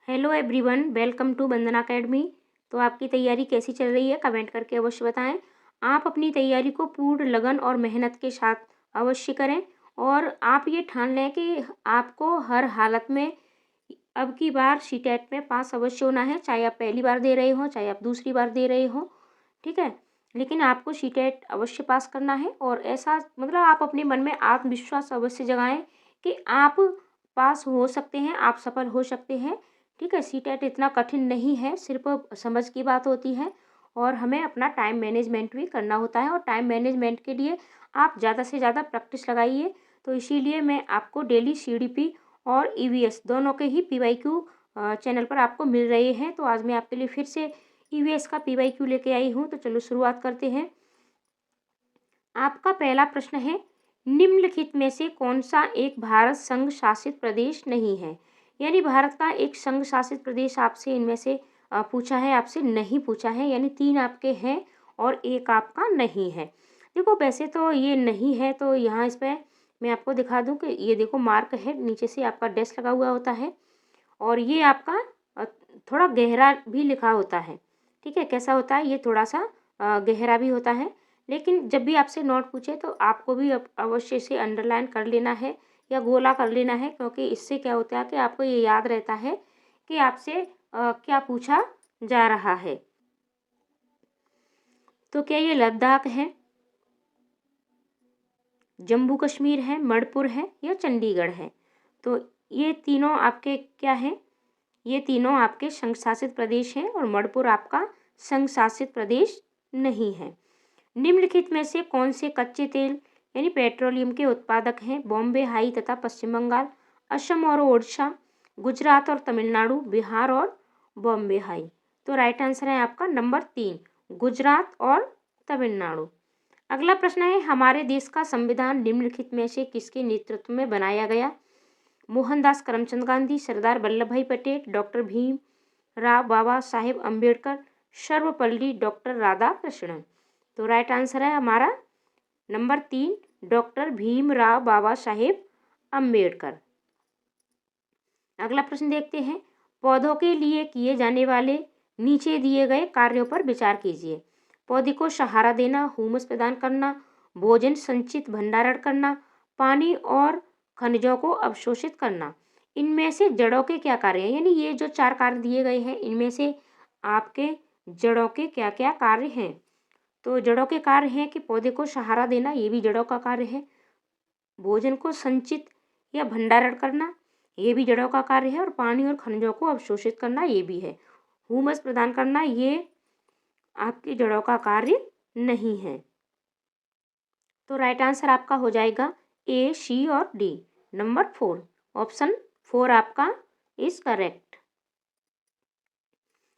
Hello everyone, welcome to Vandana academy. तो आपकी तैयारी कैसी चल रही है, कमेंट करके अवश्य बताएं। आप अपनी तैयारी को पूर्ण लगन और मेहनत के साथ अवश्य करें और आप ये ठान लें कि आपको हर हालत में अब की बार सीटेट में पास अवश्य होना है। चाहे आप पहली बार दे रहे हो, चाहे आप दूसरी बार दे रहे हो, ठीक है, लेकिन आपको सीटेट अवश्य पास करना है। और ऐसा मतलब आप अपने मन में आत्मविश्वास अवश्य जगाएं कि आप पास हो सकते हैं, आप सफल हो सकते हैं। ठीक है, सीटेट इतना कठिन नहीं है, सिर्फ समझ की बात होती है और हमें अपना टाइम मैनेजमेंट भी करना होता है। और टाइम मैनेजमेंट के लिए आप ज़्यादा से ज़्यादा प्रैक्टिस लगाइए। तो इसीलिए मैं आपको डेली सीडीपी और ईवीएस दोनों के ही पीवाईक्यू चैनल पर आपको मिल रहे हैं। तो आज मैं आपके लिए फिर से ईवीएस का पीवाईक्यू लेके आई हूँ। तो चलो शुरुआत करते हैं। आपका पहला प्रश्न है, निम्नलिखित में से कौन सा एक भारत संघ शासित प्रदेश नहीं है। यानी भारत का एक संघ शासित प्रदेश आपसे इनमें से पूछा है, आपसे नहीं पूछा है। यानी 3 आपके हैं और एक आपका नहीं है। देखो वैसे तो ये नहीं है, तो यहाँ इस पर मैं आपको दिखा दूं कि ये देखो मार्क है, नीचे से आपका डैश लगा हुआ होता है और ये आपका थोड़ा गहरा भी लिखा होता है। ठीक है, कैसा होता है, ये थोड़ा सा गहरा भी होता है। लेकिन जब भी आपसे नोट पूछे तो आपको भी अवश्य इसे अंडरलाइन कर लेना है या गोला कर लेना है, क्योंकि इससे क्या होता है कि आपको ये याद रहता है कि आपसे क्या पूछा जा रहा है। तो क्या ये लद्दाख है, जम्मू कश्मीर है, मणिपुर है या चंडीगढ़ है। तो ये तीनों आपके क्या हैं, ये तीनों आपके संघ शासित प्रदेश हैं और मणिपुर आपका संघ शासित प्रदेश नहीं है। निम्नलिखित में से कौन से कच्चे तेल यानी पेट्रोलियम के उत्पादक हैं। बॉम्बे हाई तथा पश्चिम बंगाल, असम और ओडिशा, गुजरात और तमिलनाडु, बिहार और बॉम्बे हाई। तो राइट आंसर है आपका नंबर 3, गुजरात और तमिलनाडु। अगला प्रश्न है, हमारे देश का संविधान निम्नलिखित में से किसके नेतृत्व में बनाया गया। मोहनदास करमचंद गांधी, सरदार वल्लभ भाई पटेल, डॉक्टर भीम राव बाबा साहेब अम्बेडकर, सर्वपल्ली डॉक्टर राधाकृष्णन। तो राइट आंसर है हमारा नंबर 3, डॉक्टर भीमराव बाबा साहेब अम्बेडकर। अगला प्रश्न देखते हैं, पौधों के लिए किए जाने वाले नीचे दिए गए कार्यों पर विचार कीजिए। पौधे को सहारा देना, हुमस प्रदान करना, भोजन संचित भंडारण करना, पानी और खनिजों को अवशोषित करना। इनमें से जड़ों के क्या कार्य हैं। यानी ये जो 4 कार्य दिए गए हैं, इनमें से आपके जड़ों के क्या क्या कार्य हैं। तो जड़ों के कार्य हैं कि पौधे को सहारा देना, ये भी जड़ों का कार्य है। भोजन को संचित या भंडारण करना, ये भी जड़ों का कार्य है। और पानी और खनिजों को अवशोषित करना, ये भी है। हुमस प्रदान करना, ये आपकी जड़ों का कार्य नहीं है। तो राइट आंसर आपका हो जाएगा ए, सी और डी, नंबर 4, ऑप्शन 4 आपका इज करेक्ट।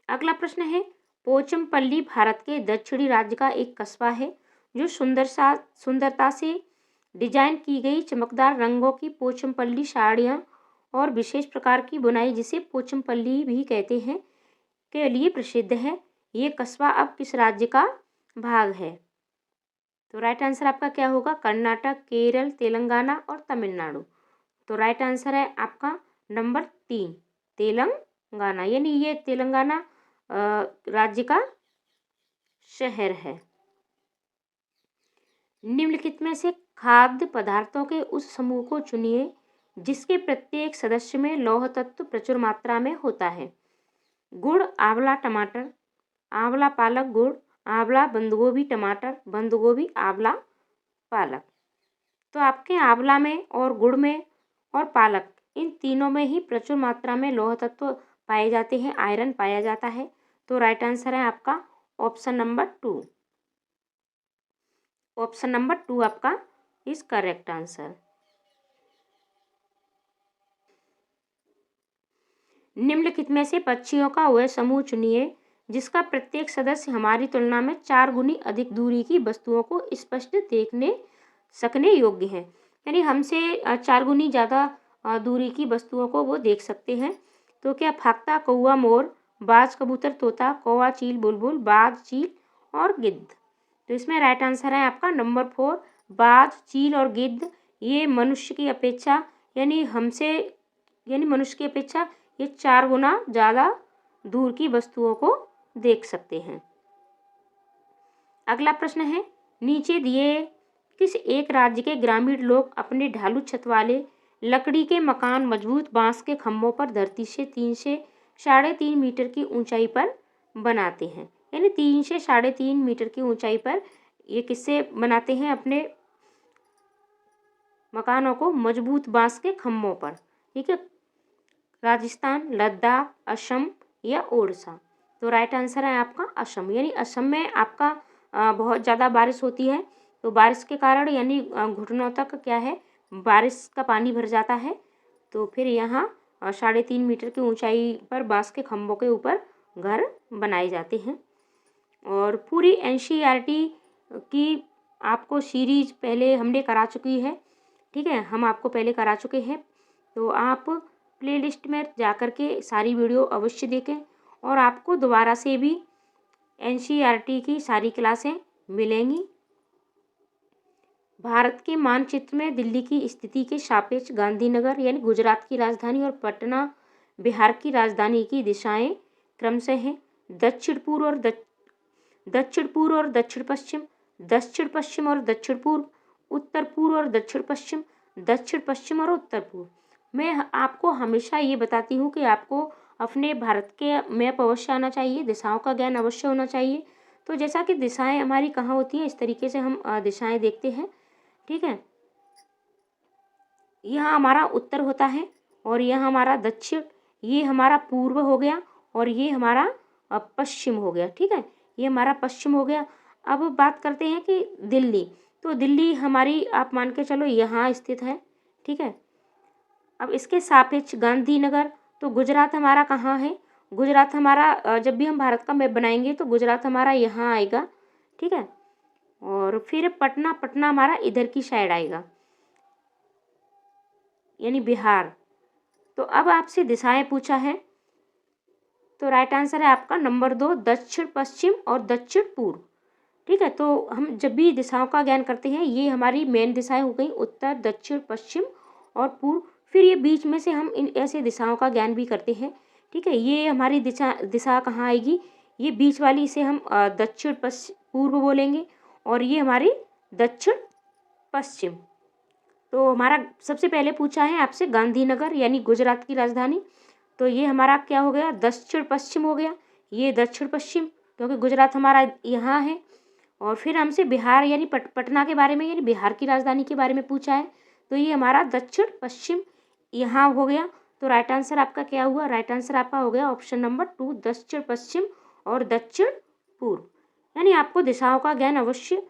अगला प्रश्न है, पोचमपल्ली भारत के दक्षिणी राज्य का एक कस्बा है जो सुंदरता से डिजाइन की गई चमकदार रंगों की पोचमपल्ली साड़ियाँ और विशेष प्रकार की बुनाई, जिसे पोचमपल्ली भी कहते हैं, के लिए प्रसिद्ध है। ये कस्बा अब किस राज्य का भाग है। तो राइट आंसर आपका क्या होगा, कर्नाटक, केरल, तेलंगाना और तमिलनाडु। तो राइट आंसर है आपका नंबर 3, तेलंगाना। यानी ये तेलंगाना राज्य का शहर है। निम्नलिखित में से खाद्य पदार्थों के उस समूह को चुनिए जिसके प्रत्येक सदस्य में लौह तत्व प्रचुर मात्रा में होता है। गुड़, आंवला, टमाटर, आंवला, पालक, गुड़, आंवला, बंद गोभी, टमाटर, बंद गोभी, आंवला, पालक। तो आपके आंवला में और गुड़ में और पालक, इन तीनों में ही प्रचुर मात्रा में लौह तत्व पाए जाते हैं, आयरन पाया जाता है। तो राइट आंसर है आपका ऑप्शन नंबर 2, ऑप्शन नंबर 2 आपका इज करेक्ट आंसर। निम्नलिखित में से पक्षियों का वह समूह चुनिए जिसका प्रत्येक सदस्य हमारी तुलना में 4 गुनी अधिक दूरी की वस्तुओं को स्पष्ट देखने सकने योग्य है। यानी हमसे 4 गुनी ज़्यादा दूरी की वस्तुओं को वो देख सकते हैं। तो क्या फाख्ता, कौवा, मोर, बाज, कबूतर, तोता, कौवा, चील, बुलबुल, बाज, चील और गिद्ध। तो इसमें राइट आंसर है आपका नंबर 4, बाज, चील और गिद्ध। ये मनुष्य की अपेक्षा यानी मनुष्य की अपेक्षा ये 4 गुना ज़्यादा दूर की वस्तुओं को देख सकते हैं। अगला प्रश्न है, नीचे दिए किस एक राज्य के ग्रामीण लोग अपने ढालू छत वाले लकड़ी के मकान मजबूत बांस के खंभों पर धरती से 3 से 3.5 मीटर की ऊंचाई पर बनाते हैं? यानी 3 से 3.5 मीटर की ऊंचाई पर ये किससे बनाते हैं अपने मकानों को? मजबूत बांस के खंभों पर। ठीक है, राजस्थान, लद्दाख, असम या ओडिशा? तो राइट आंसर है आपका असम। यानी असम में आपका बहुत ज़्यादा बारिश होती है, तो बारिश के कारण यानी घुटनों तक क्या है, बारिश का पानी भर जाता है। तो फिर यहाँ 3.5 मीटर की ऊंचाई पर बांस के खंभों के ऊपर घर बनाए जाते हैं। और पूरी एनसीईआरटी की आपको सीरीज पहले हमने करा चुकी है। ठीक है, हम आपको पहले करा चुके हैं, तो आप प्लेलिस्ट में जाकर के सारी वीडियो अवश्य देखें और आपको दोबारा से भी एनसीईआरटी की सारी क्लासें मिलेंगी। भारत के मानचित्र में दिल्ली की स्थिति के सापेक्ष गांधीनगर यानी गुजरात की राजधानी और पटना बिहार की राजधानी की दिशाएं क्रमशः हैं दक्षिण पूर्व और दक्षिण पश्चिम, दक्षिण पश्चिम और दक्षिण पूर्व, उत्तर पूर्व और दक्षिण पश्चिम, दक्षिण पश्चिम और उत्तर पूर्व। मैं आपको हमेशा ये बताती हूँ कि आपको अपने भारत के मैप अवश्य आना चाहिए, दिशाओं का ज्ञान अवश्य होना चाहिए। तो जैसा कि दिशाएं हमारी कहाँ होती हैं, इस तरीके से हम दिशाएं देखते हैं। ठीक है, यहाँ हमारा उत्तर होता है और यह हमारा दक्षिण, ये हमारा पूर्व हो गया और ये हमारा पश्चिम हो गया। ठीक है, ये हमारा पश्चिम हो गया। अब बात करते हैं कि दिल्ली, तो दिल्ली हमारी आप मान के चलो यहाँ स्थित है। ठीक है, अब इसके सापेक्ष गांधीनगर, तो गुजरात हमारा कहाँ है? गुजरात हमारा जब भी हम भारत का मैप बनाएंगे तो गुजरात हमारा यहाँ आएगा। ठीक है, और फिर पटना हमारा इधर की साइड आएगा यानी बिहार। तो अब आपसे दिशाएं पूछा है, तो राइट आंसर है आपका नंबर 2 दक्षिण पश्चिम और दक्षिण पूर्व। ठीक है, तो हम जब भी दिशाओं का ज्ञान करते हैं, ये हमारी मेन दिशाएं हो गई उत्तर, दक्षिण, पश्चिम और पूर्व। फिर ये बीच में से हम इन ऐसे दिशाओं का ज्ञान भी करते हैं। ठीक है, ये हमारी दिशा कहाँ आएगी? ये बीच वाली, इसे हम दक्षिण पूर्व बोलेंगे और ये हमारी दक्षिण पश्चिम। तो हमारा सबसे पहले पूछा है आपसे गांधीनगर यानी गुजरात की राजधानी, तो ये हमारा क्या हो गया? दक्षिण पश्चिम हो गया। ये दक्षिण पश्चिम क्योंकि गुजरात हमारा यहाँ है। और फिर हमसे बिहार यानी पटना के बारे में यानी बिहार की राजधानी के बारे में पूछा है, तो ये हमारा दक्षिण पश्चिम यहाँ हो गया। तो राइट आंसर आपका क्या हुआ? राइट आंसर आपका हो गया ऑप्शन नंबर 2 दक्षिण पश्चिम और दक्षिण पूर्व। यानी आपको दिशाओं का ज्ञान अवश्य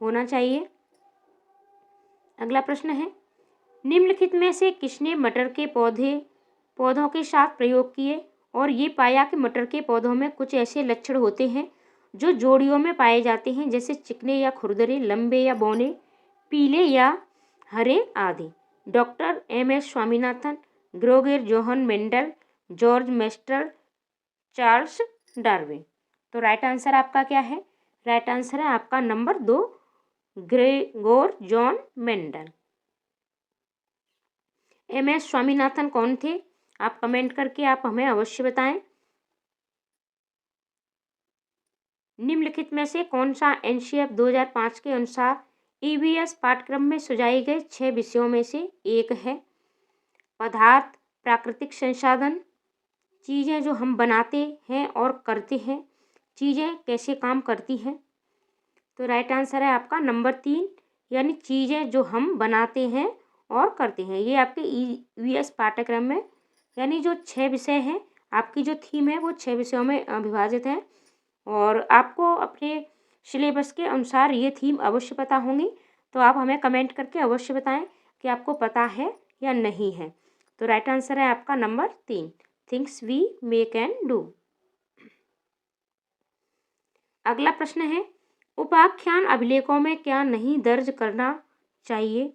होना चाहिए। अगला प्रश्न है, निम्नलिखित में से किसने मटर के पौधों के साथ प्रयोग किए और ये पाया कि मटर के पौधों में कुछ ऐसे लक्षण होते हैं जो जोड़ियों में पाए जाते हैं, जैसे चिकने या खुरदरे, लंबे या बौने, पीले या हरे आदि? Doctor M S. Swaminathan, Gregor Johann Mendel, George मेस्टर, चार्ल्स डार्विन? तो राइट आंसर आपका क्या है? राइट आंसर है आपका number 2 Gregor John Mendel. M S. Swaminathan कौन थे? आप कमेंट करके आप हमें अवश्य बताएं। निम्नलिखित में से कौन सा एनसीईआरटी 2005 के अनुसार ईवीएस पाठ्यक्रम में सुझाए गए 6 विषयों में से एक है? पदार्थ, प्राकृतिक संसाधन, चीज़ें जो हम बनाते हैं और करते हैं, चीज़ें कैसे काम करती हैं? तो राइट आंसर है आपका नंबर 3 यानी चीज़ें जो हम बनाते हैं और करते हैं। ये आपके ईवीएस पाठ्यक्रम में यानी जो 6 विषय हैं, आपकी जो थीम है वो 6 विषयों में विभाजित है और आपको अपने सिलेबस के अनुसार ये थीम अवश्य पता होंगी। तो आप हमें कमेंट करके अवश्य बताएं कि आपको पता है या नहीं है। तो राइट आंसर है आपका number 3 things we make and do. अगला प्रश्न है, उपाख्यान अभिलेखों में क्या नहीं दर्ज करना चाहिए?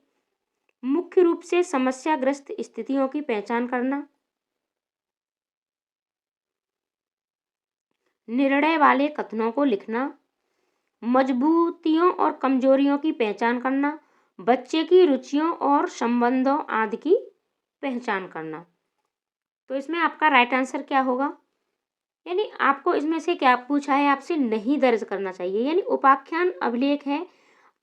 मुख्य रूप से समस्याग्रस्त स्थितियों की पहचान करना, निर्णय वाले कथनों को लिखना, मजबूतियों और कमजोरियों की पहचान करना, बच्चे की रुचियों और संबंधों आदि की पहचान करना। तो इसमें आपका राइट आंसर क्या होगा? यानी आपको इसमें से क्या पूछा है आपसे, नहीं दर्ज करना चाहिए। यानी उपाख्यान अभिलेख है,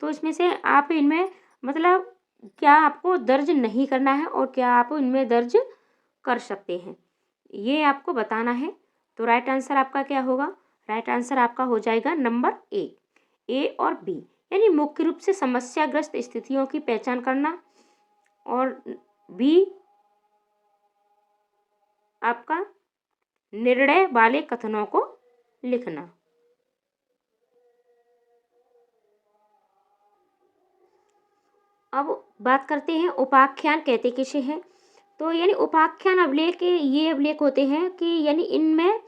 तो इसमें से आप इनमें मतलब क्या आपको दर्ज नहीं करना है और क्या आप इनमें दर्ज कर सकते हैं, ये आपको बताना है। तो राइट आंसर आपका क्या होगा? राइट आंसर आपका हो जाएगा नंबर ए और बी। यानी मुख्य रूप से समस्याग्रस्त स्थितियों की पहचान करना, और बी आपका निर्णय वाले कथनों को लिखना। अब बात करते हैं उपाख्यान कहते किसे हैं। तो यानी उपाख्यान अभिलेख ये अभिलेख होते हैं कि यानी इनमें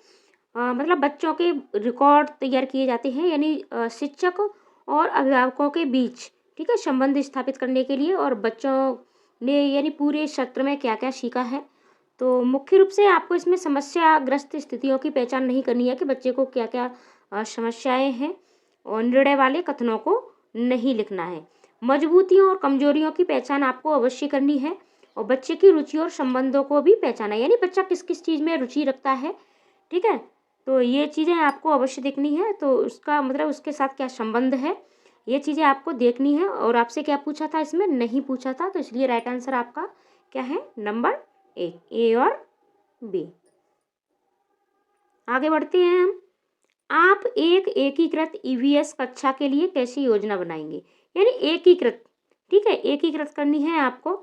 मतलब बच्चों के रिकॉर्ड तैयार किए जाते हैं, यानी शिक्षक और अभिभावकों के बीच, ठीक है, संबंध स्थापित करने के लिए, और बच्चों ने यानी पूरे सत्र में क्या क्या सीखा है। तो मुख्य रूप से आपको इसमें समस्याग्रस्त स्थितियों की पहचान नहीं करनी है कि बच्चे को क्या क्या समस्याएं हैं, और निर्णय वाले कथनों को नहीं लिखना है। मजबूतियों और कमजोरियों की पहचान आपको अवश्य करनी है, और बच्चे की रुचि और संबंधों को भी पहचाना, यानी बच्चा किस किस चीज़ में रुचि रखता है, ठीक है, तो ये चीज़ें आपको अवश्य देखनी है। तो उसका मतलब उसके साथ क्या संबंध है, ये चीज़ें आपको देखनी है। और आपसे क्या पूछा था, इसमें नहीं पूछा था, तो इसलिए राइट आंसर आपका क्या है? नंबर ए और बी। आगे बढ़ते हैं हम। आप एक एकीकृत ईवीएस कक्षा के लिए कैसी योजना बनाएंगे? यानी एकीकृत, ठीक है, एकीकृत करनी है आपको।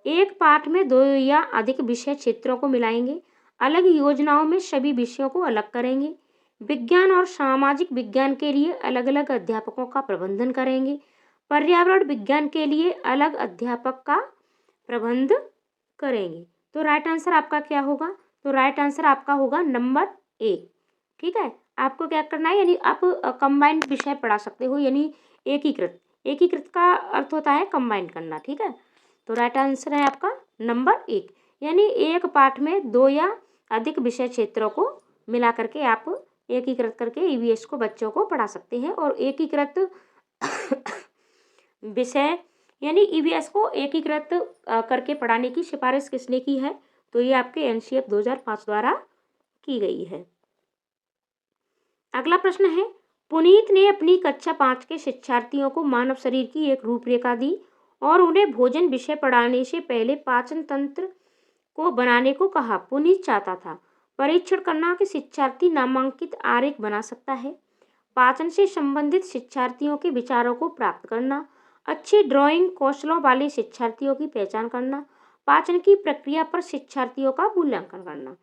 एक पाठ में दो या अधिक विषय क्षेत्रों को मिलाएंगे, अलग योजनाओं में सभी विषयों को अलग करेंगे, विज्ञान और सामाजिक विज्ञान के लिए अलग अलग अध्यापकों का प्रबंधन करेंगे, पर्यावरण विज्ञान के लिए अलग अध्यापक का प्रबंध करेंगे। तो राइट आंसर आपका क्या होगा? तो राइट आंसर आपका होगा नंबर ए, ठीक है। आपको क्या करना है, यानी आप कंबाइंड विषय पढ़ा सकते हो, यानी एकीकृत, एकीकृत का अर्थ होता है कंबाइंड करना, ठीक है। तो राइट आंसर है आपका नंबर एक, यानी एक पाठ में दो या अधिक विषय क्षेत्रों को मिला करके आप एकीकृत करके ईवीएस को बच्चों को पढ़ा सकते हैं। और एकीकृत विषय यानी ईवीएस को एकीकृत करके पढ़ाने की सिफारिश किसने की है? तो ये आपके एनसीएफ 2005 द्वारा की गई है। अगला प्रश्न है, पुनीत ने अपनी कक्षा 5 के शिक्षार्थियों को मानव शरीर की एक रूपरेखा दी और उन्हें भोजन विषय पढ़ाने से पहले पाचन तंत्र को बनाने को कहा। पुनीत चाहता था परीक्षण करना कि शिक्षार्थी नामांकित आरेख बना सकता है, पाचन से संबंधित शिक्षार्थियों के विचारों को प्राप्त करना, अच्छी ड्राइंग कौशलों वाले शिक्षार्थियों की पहचान करना, पाचन की प्रक्रिया पर शिक्षार्थियों का मूल्यांकन करना।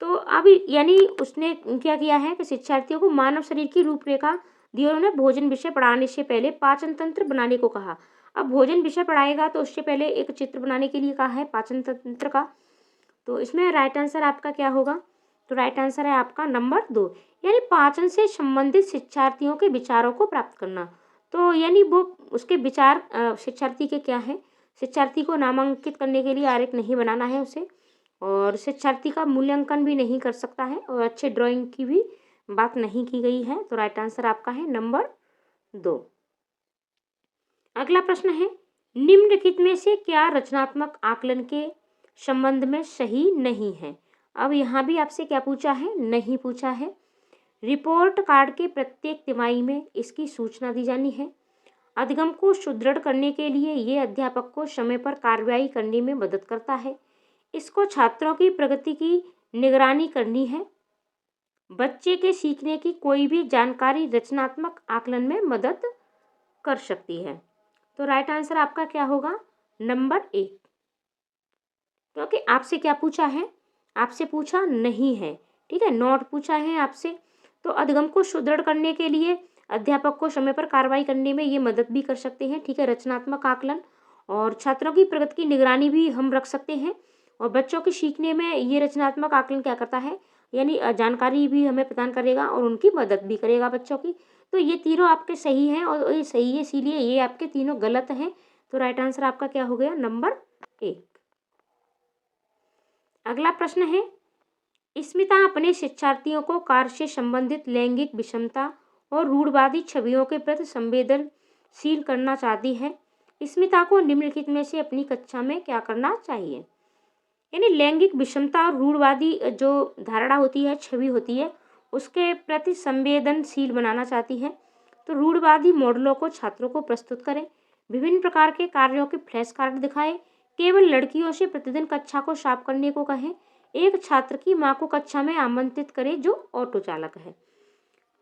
तो अब यानी उसने क्या किया है कि शिक्षार्थियों को मानव शरीर की रूपरेखा दी और उन्हें भोजन विषय पढ़ाने से पहले पाचन तंत्र बनाने को कहा। अब भोजन विषय पढ़ाएगा तो उससे पहले एक चित्र बनाने के लिए कहा है पाचन तंत्र का। तो इसमें राइट आंसर आपका क्या होगा? तो राइट आंसर है आपका नंबर 2, यानी पाचन से संबंधित शिक्षार्थियों के विचारों को प्राप्त करना। तो यानी वो उसके विचार शिक्षार्थी के क्या है, शिक्षार्थी को नामांकित करने के लिए आरेख नहीं बनाना है उसे, और शिक्षार्थी का मूल्यांकन भी नहीं कर सकता है, और अच्छे ड्राइंग की भी बात नहीं की गई है। तो राइट आंसर आपका है नंबर 2। अगला प्रश्न है, निम्नलिखित में से क्या रचनात्मक आकलन के संबंध में सही नहीं है? अब यहाँ भी आपसे क्या पूछा है? नहीं पूछा है। रिपोर्ट कार्ड के प्रत्येक तिमाही में इसकी सूचना दी जानी है। अधिगम को सुदृढ़ करने के लिए ये अध्यापक को समय पर कार्रवाई करने में मदद करता है। इसको छात्रों की प्रगति की निगरानी करनी है। बच्चे के सीखने की कोई भी जानकारी रचनात्मक आकलन में मदद कर सकती है। तो राइट आंसर आपका क्या होगा? नंबर 1, क्योंकि आपसे क्या पूछा है? आपसे पूछा नहीं है, ठीक है, नोट पूछा है आपसे। तो अधिगम को सुदृढ़ करने के लिए अध्यापक को समय पर कार्रवाई करने में ये मदद भी कर सकते हैं, ठीक है, रचनात्मक आकलन, और छात्रों की प्रगति की निगरानी भी हम रख सकते हैं। और बच्चों के सीखने में ये रचनात्मक आकलन क्या करता है, यानी जानकारी भी हमें प्रदान करेगा और उनकी मदद भी करेगा बच्चों की। तो ये तीनों आपके सही हैं, और ये सही है इसीलिए ये आपके तीनों गलत हैं। तो राइट आंसर आपका क्या हो गया? नंबर 1। अगला प्रश्न है, स्मिता अपने शिक्षार्थियों को कार्य से संबंधित लैंगिक विषमता और रूढ़वादी छवियों के प्रति संवेदनशील करना चाहती है। स्मिता को निम्नलिखित में से अपनी कक्षा में क्या करना चाहिए? यानी लैंगिक विषमता और रूढ़वादी जो धारणा होती है, छवि होती है, उसके प्रति संवेदनशील बनाना चाहती है। तो रूढ़वादी मॉडलों को छात्रों को प्रस्तुत करें, विभिन्न प्रकार के कार्यों के फ्लैश कार्ड दिखाएं, केवल लड़कियों से प्रतिदिन कक्षा को साफ करने को कहें, एक छात्र की माँ को कक्षा में आमंत्रित करें जो ऑटो चालक है।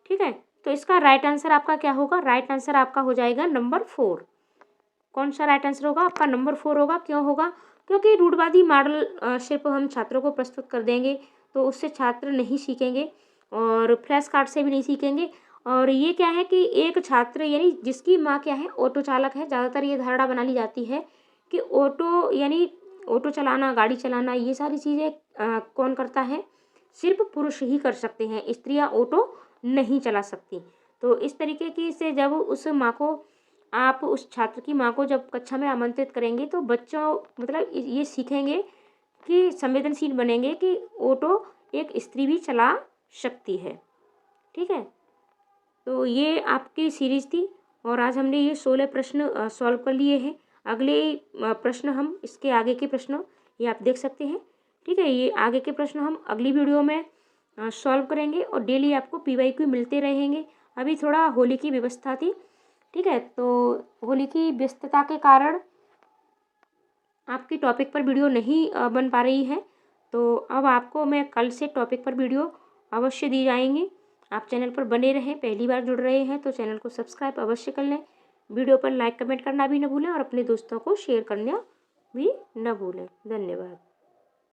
ठीक है, तो इसका राइट आंसर आपका क्या होगा? राइट आंसर आपका हो जाएगा नंबर 4। कौन सा राइट आंसर होगा? आपका नंबर 4 होगा। क्यों होगा? क्योंकि रूढ़वादी मॉडल सिर्फ हम छात्रों को प्रस्तुत कर देंगे तो उससे छात्र नहीं सीखेंगे और फ्लैश कार्ड से भी नहीं सीखेंगे। और ये क्या है कि एक छात्र यानी जिसकी माँ क्या है, ऑटो चालक है, ज़्यादातर ये धारणा बना ली जाती है कि ऑटो यानी ऑटो चलाना, गाड़ी चलाना, ये सारी चीज़ें कौन करता है? सिर्फ पुरुष ही कर सकते हैं, स्त्रियाँ ऑटो नहीं चला सकती। तो इस तरीके की से जब उस माँ को आप उस छात्र की माँ को जब कक्षा में आमंत्रित करेंगे तो बच्चों मतलब ये सीखेंगे कि संवेदनशील बनेंगे कि ऑटो एक स्त्री भी चला सकती है। ठीक है, तो ये आपकी सीरीज़ थी और आज हमने ये 16 प्रश्न सॉल्व कर लिए हैं। अगले प्रश्न हम इसके आगे के प्रश्न ये आप देख सकते हैं। ठीक है, ये आगे के प्रश्न हम अगली वीडियो में सॉल्व करेंगे और डेली आपको PYQ मिलते रहेंगे। अभी थोड़ा होली की व्यवस्था थी। ठीक है, तो होली की व्यस्तता के कारण आपकी टॉपिक पर वीडियो नहीं बन पा रही है, तो अब आपको मैं कल से टॉपिक पर वीडियो अवश्य दी जाएंगी। आप चैनल पर बने रहें, पहली बार जुड़ रहे हैं तो चैनल को सब्सक्राइब अवश्य कर लें, वीडियो पर लाइक कमेंट करना भी न भूलें और अपने दोस्तों को शेयर करना भी न भूलें। धन्यवाद।